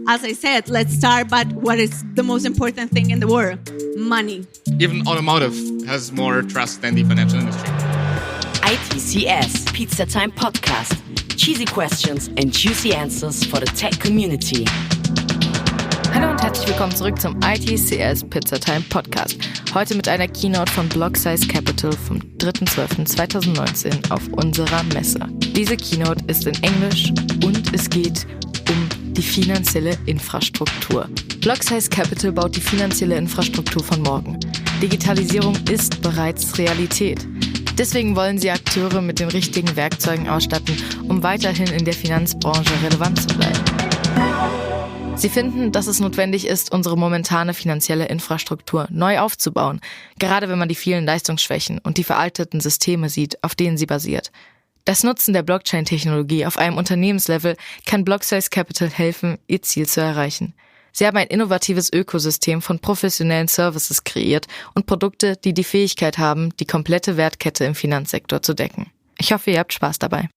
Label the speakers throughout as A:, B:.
A: As I said, let's start by what is the most important thing in the world: money.
B: Even automotive has more trust than the financial industry.
C: ITCS Pizza Time Podcast. Cheesy questions and juicy answers for the tech community.
D: Hallo und herzlich willkommen zurück zum ITCS Pizza Time Podcast. Heute mit einer Keynote von Blocksize Capital vom 3.12.2019 auf unserer Messe. Diese Keynote ist in Englisch und es geht um die finanzielle Infrastruktur. Blocksize Capital baut die finanzielle Infrastruktur von morgen. Digitalisierung ist bereits Realität. Deswegen wollen sie Akteure mit den richtigen Werkzeugen ausstatten, um weiterhin in der Finanzbranche relevant zu bleiben. Sie finden, dass es notwendig ist, unsere momentane finanzielle Infrastruktur neu aufzubauen, gerade wenn man die vielen Leistungsschwächen und die veralteten Systeme sieht, auf denen sie basiert. Das Nutzen der Blockchain-Technologie auf einem Unternehmenslevel kann Blocksize Capital helfen, ihr Ziel zu erreichen. Sie haben ein innovatives Ökosystem von professionellen Services kreiert und Produkte, die die Fähigkeit haben, die komplette Wertkette im Finanzsektor zu decken. Ich hoffe, ihr habt Spaß dabei.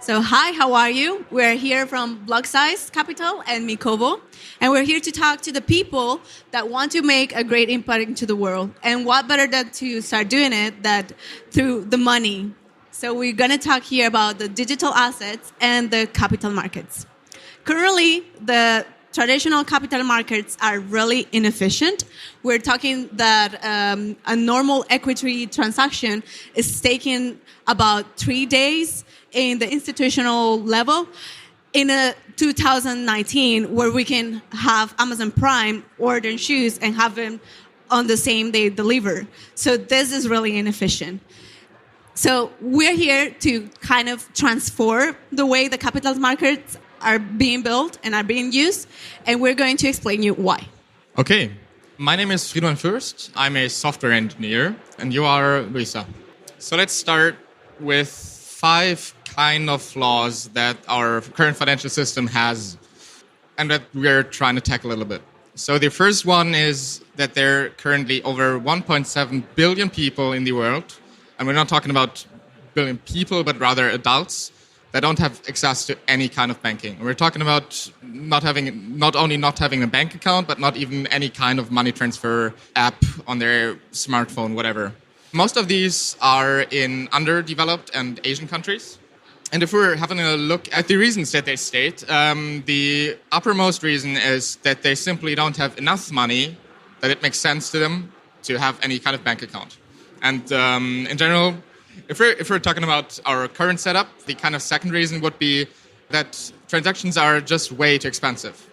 A: So hi, how are you? We're here from Blocksize Capital and Mikovo, and we're here to talk to the people that want to make a great impact into the world. And what better than to start doing it that through the money. So we're going to talk here about the digital assets and the capital markets. Currently, the traditional capital markets are really inefficient. We're talking that a normal equity transaction is taking about 3 days in the institutional level. In 2019, where we can have Amazon Prime order shoes and have them on the same day delivered. So this is really inefficient. So we're here to kind of transform the way the capital markets are being built and are being used, and we're going to explain you why.
B: Okay, my name is Friedman Fürst. I'm a software engineer, and you are Luisa. So let's start with 5 kind of flaws that our current financial system has and that we're trying to tackle a little bit. So the first one is that there are currently over 1.7 billion people in the world, and we're not talking about billion people, but rather adults, that don't have access to any kind of banking. We're talking about not only not having a bank account, but not even any kind of money transfer app on their smartphone, whatever. Most of these are in underdeveloped and Asian countries. And if we're having a look at the reasons that they state, the uppermost reason is that they simply don't have enough money that it makes sense to them to have any kind of bank account. And in general, if we're talking about our current setup, the kind of second reason would be that transactions are just way too expensive.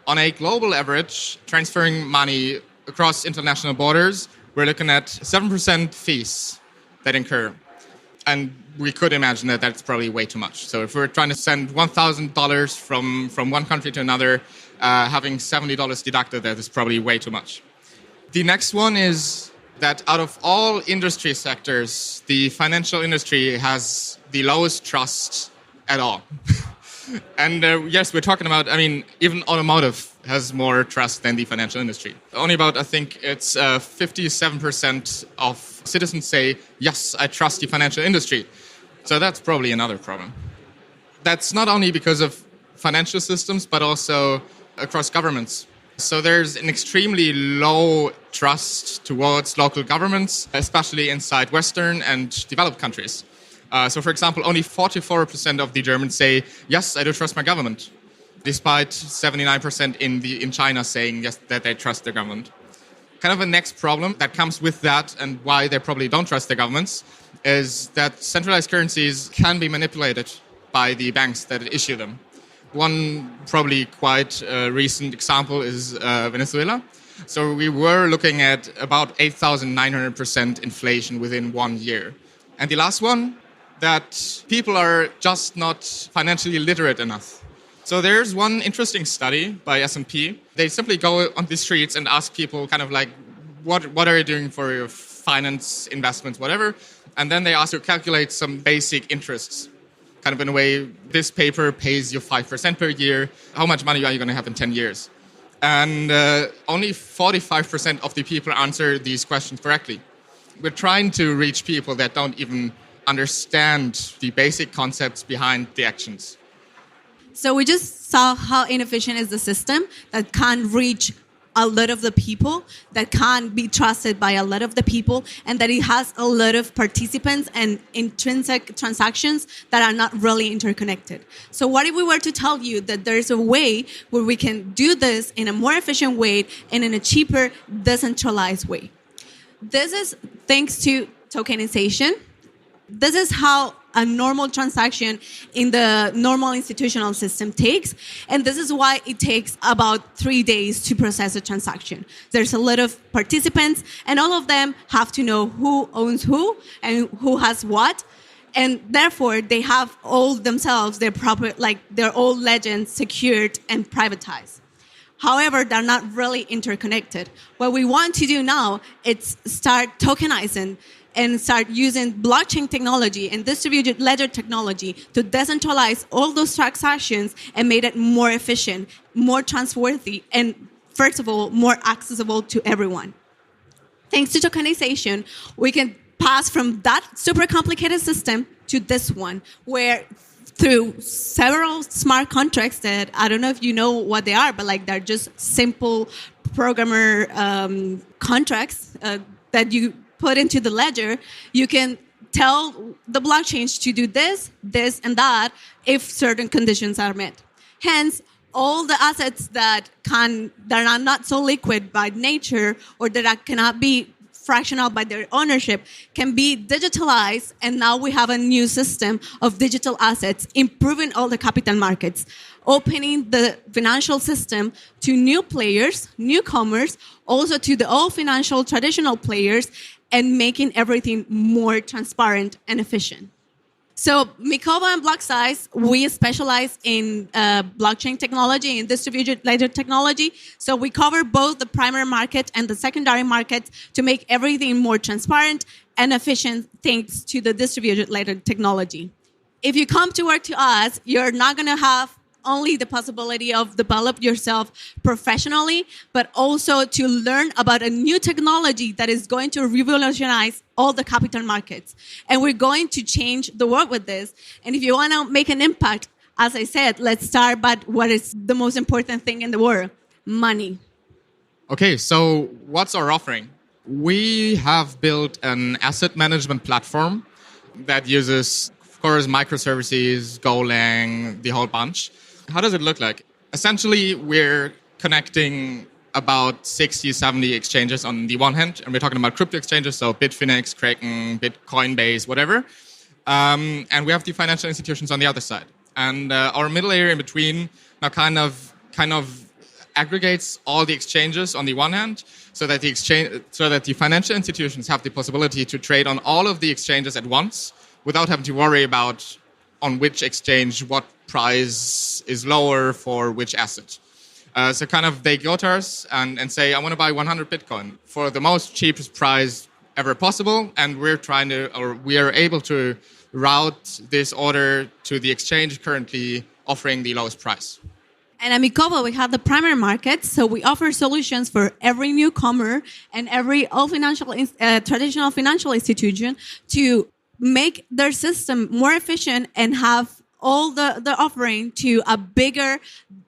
B: On a global average, transferring money across international borders, we're looking at 7% fees that incur. And we could imagine that that's probably way too much. So if we're trying to send $1,000 from one country to another, having $70 deducted, that is probably way too much. The next one is that out of all industry sectors, the financial industry has the lowest trust at all. And yes, we're talking about, even automotive has more trust than the financial industry. Only about, I think it's 57% of citizens say, yes, I trust the financial industry. So that's probably another problem. That's not only because of financial systems, but also across governments. So there's an extremely low trust towards local governments, especially inside Western and developed countries. So, for example, only 44% of the Germans say, yes, I do trust my government, despite 79% in China saying, yes, that they trust their government. Kind of a next problem that comes with that and why they probably don't trust their governments is that centralized currencies can be manipulated by the banks that issue them. One probably quite recent example is Venezuela. So we were looking at about 8,900% inflation within 1 year. And the last one, that people are just not financially literate enough. So there's one interesting study by S&P. They simply go on the streets and ask people kind of like, what are you doing for your finance, investments, whatever? And then they ask you to calculate some basic interests. Kind of in a way, this paper pays you 5% per year. How much money are you going to have in 10 years? And only 45% of the people answer these questions correctly. We're trying to reach people that don't even understand the basic concepts behind the actions.
A: So we just saw how inefficient is the system that can't reach a lot of the people, that can't be trusted by a lot of the people, and that it has a lot of participants and intrinsic transactions that are not really interconnected. So what if we were to tell you that there's a way where we can do this in a more efficient way and in a cheaper, decentralized way? This is thanks to tokenization. This is how a normal transaction in the normal institutional system takes. And this is why it takes about 3 days to process a transaction. There's a lot of participants, and all of them have to know who owns who and who has what. And therefore, they have all themselves, their old legends secured and privatized. However, they're not really interconnected. What we want to do now is start tokenizing and start using blockchain technology and distributed ledger technology to decentralize all those transactions and make it more efficient, more trustworthy, and first of all, more accessible to everyone. Thanks to tokenization, we can pass from that super complicated system to this one, where through several smart contracts that I don't know if you know what they are, but they're just simple programmer contracts that you put into the ledger, you can tell the blockchains to do this, this, and that if certain conditions are met. Hence, all the assets that are not so liquid by nature or that cannot be fractional by their ownership can be digitalized, and now we have a new system of digital assets, improving all the capital markets, opening the financial system to new players, newcomers, also to the old financial traditional players, and making everything more transparent and efficient. So Mikovo and Blocksize, we specialize in blockchain technology and distributed ledger technology. So we cover both the primary market and the secondary market to make everything more transparent and efficient thanks to the distributed ledger technology. If you come to work to us, you're not going to have only the possibility of develop yourself professionally, but also to learn about a new technology that is going to revolutionize all the capital markets. And we're going to change the world with this. And if you want to make an impact, as I said, let's start by what is the most important thing in the world, money.
B: Okay, so what's our offering? We have built an asset management platform that uses, of course, microservices, Golang, the whole bunch. How does it look like? Essentially, we're connecting about 60, 70 exchanges on the one hand, and we're talking about crypto exchanges, so Bitfinex, Kraken, Bitcoinbase, whatever. And we have the financial institutions on the other side. And our middle layer in between now kind of aggregates all the exchanges on the one hand, so that the financial institutions have the possibility to trade on all of the exchanges at once without having to worry about on which exchange what price is lower for which asset. So they go to us and say, I want to buy 100 Bitcoin for the most cheapest price ever possible, and we are able to route this order to the exchange currently offering the lowest price.
A: And at Mikovo, we have the primary market, so we offer solutions for every newcomer and every old traditional financial institution to make their system more efficient and have all the offering to a bigger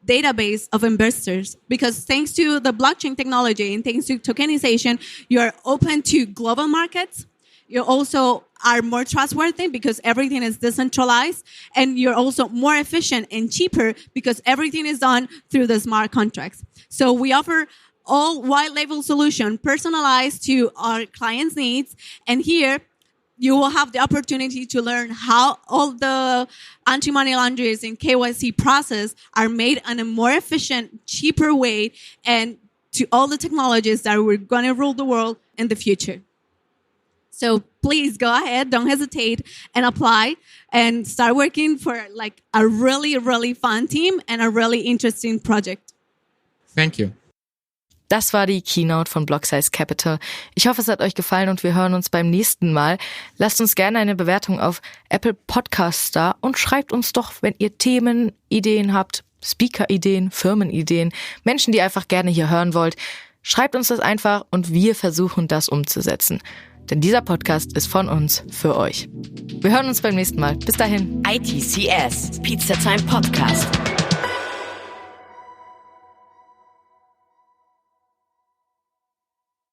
A: database of investors. Because thanks to the blockchain technology and thanks to tokenization, you're open to global markets. You also are more trustworthy because everything is decentralized, and you're also more efficient and cheaper because everything is done through the smart contracts. So we offer all white label solution personalized to our clients' needs, and here you will have the opportunity to learn how all the anti-money laundering and KYC process are made in a more efficient, cheaper way, and to all the technologies that we're going to rule the world in the future. So please go ahead, don't hesitate, and apply and start working for a really, really fun team and a really interesting project.
B: Thank you.
D: Das war die Keynote von Blocksize Capital. Ich hoffe, es hat euch gefallen und wir hören uns beim nächsten Mal. Lasst uns gerne eine Bewertung auf Apple Podcasts da und schreibt uns doch, wenn ihr Themen, Ideen habt, Speaker-Ideen, Firmenideen, Menschen, die ihr einfach gerne hier hören wollt. Schreibt uns das einfach und wir versuchen, das umzusetzen. Denn dieser Podcast ist von uns für euch. Wir hören uns beim nächsten Mal. Bis dahin.
C: ITCS, Pizza Time Podcast.